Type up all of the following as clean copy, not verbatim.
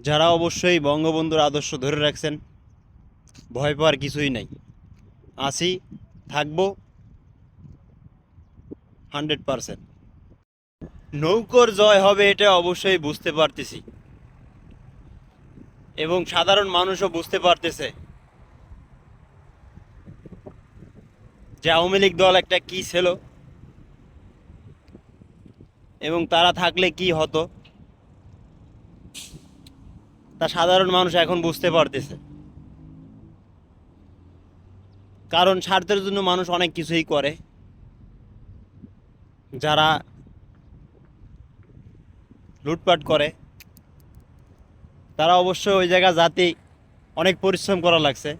যারা অবশ্যই বঙ্গবন্ধুর আদর্শ ধরে রাখছেন, ভয় পাওয়ার কিছুই নাই। আছি, থাকবো 100%। নৌকর জয় হবে এটা অবশ্যই বুঝতে পারতেছি, এবং সাধারণ মানুষও বুঝতে পারতেছে যে আওয়ামী লীগ দল একটা কি ছিল এবং তারা থাকলে কি হতো, তা সাধারণ মানুষ এখন বুঝতে পারতেছে। কারণ স্বার্থের জন্য মানুষ অনেক কিছুই করে। যারা লুটপাট করে তারা অবশ্য ওই জায়গা যাতে অনেক পরিশ্রম করা লাগছে,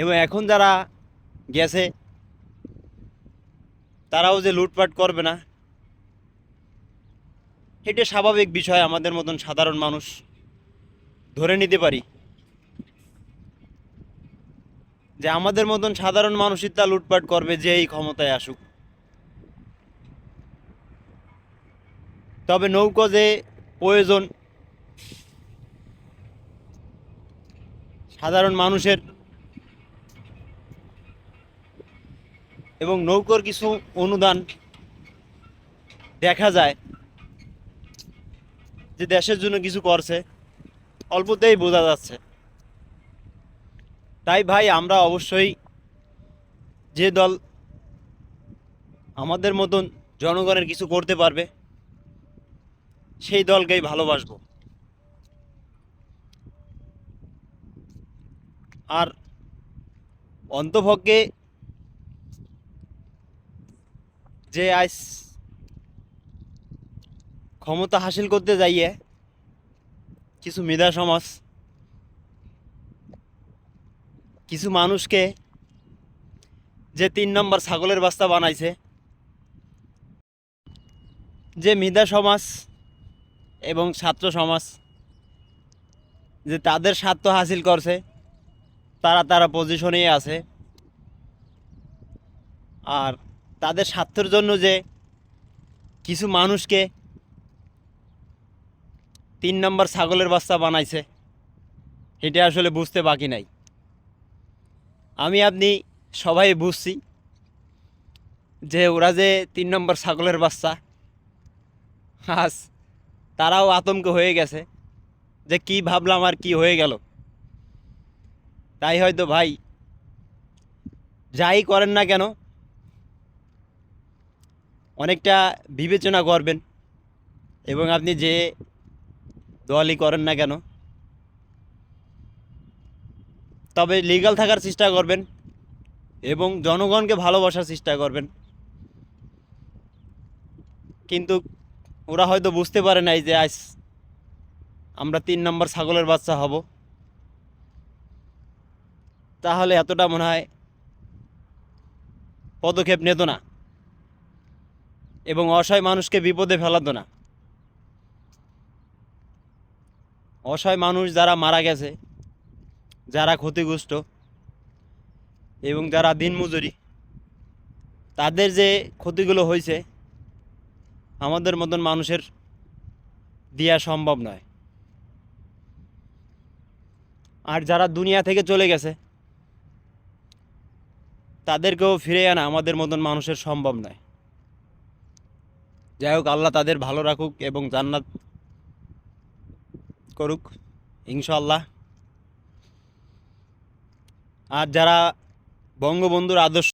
এবং এখন যারা গেছে তারাও যে লুটপাট করবে না, এটা স্বাভাবিক বিষয়। আমাদের মতন সাধারণ মানুষ ধরে নিতে পারি যে আমাদের মতন সাধারণ মানুষই তা লুটপাট করবে যে এই ক্ষমতায় আসুক। তবে নৌকা যে প্রয়োজন সাধারণ মানুষের, এবং নৌকার কিছু অনুদান দেখা যায় যে দেশের জন্য কিছু করছে, অল্পতেই বোঝা যাচ্ছে। তাই ভাই, আমরা অবশ্যই যে দল আমাদের মতন জনগণের কিছু করতে পারবে সেই দলকেই ভালোবাসবো। আর অন্তপক্ষে যে আজ ক্ষমতা হাসিল করতে যাইয়ে কিছু মেধা সমাজ কিছু মানুষকে যে 3 নম্বর ছাগলের বাস্তা বানাইছে, যে মেধা সমাজ এবং ছাত্র সমাজ যে তাদের স্বার্থ হাসিল করছে, তারা তারা পজিশনেই আছে। আর তাদের স্বার্থের জন্য যে কিছু মানুষকে 3 নম্বর ছাগলের বাচ্চা বানাইছে, এটা আসলে বুঝতে বাকি নাই। আমি আপনি সবাই বুঝছি যে ওরা যে 3 নম্বর ছাগলের বাচ্চা, আজ তারাও আতঙ্ক হয়ে গেছে যে কি ভাবলাম আর কি হয়ে গেল। তাই হয়তো ভাই, যাই করেন না কেন অনেকটা বিবেচনা করবেন, এবং আপনি যে দলই করেন না কেন তবে লিগ্যাল থাকার চেষ্টা করবেন এবং জনগণকে ভালোবাসার চেষ্টা করবেন। কিন্তু ওরা হয়তো বুঝতে পারে নাই যে আজ আমরা 3 নম্বর ছাগলের বাচ্চা হব, তাহলে এতটা মনে হয় পদক্ষেপ নিত না এবং অসহায় মানুষকে বিপদে ফেলাতো না। অসহায় মানুষ যারা মারা গেছে, যারা ক্ষতিগ্রস্ত এবং যারা দিনমজুরি, তাদের যে ক্ষতিগুলো হয়েছে আমাদের মতন মানুষের দেওয়া সম্ভব নয়। আর যারা দুনিয়া থেকে চলে গেছে তাদেরকেও ফিরে আনা আমাদের মতন মানুষের সম্ভব নয়। যাই হোক, আল্লাহ তাদের ভালো রাখুক এবং জান্নাত করুক ইনশাআল্লাহ। আর যারা বঙ্গবন্ধুর আদর্শ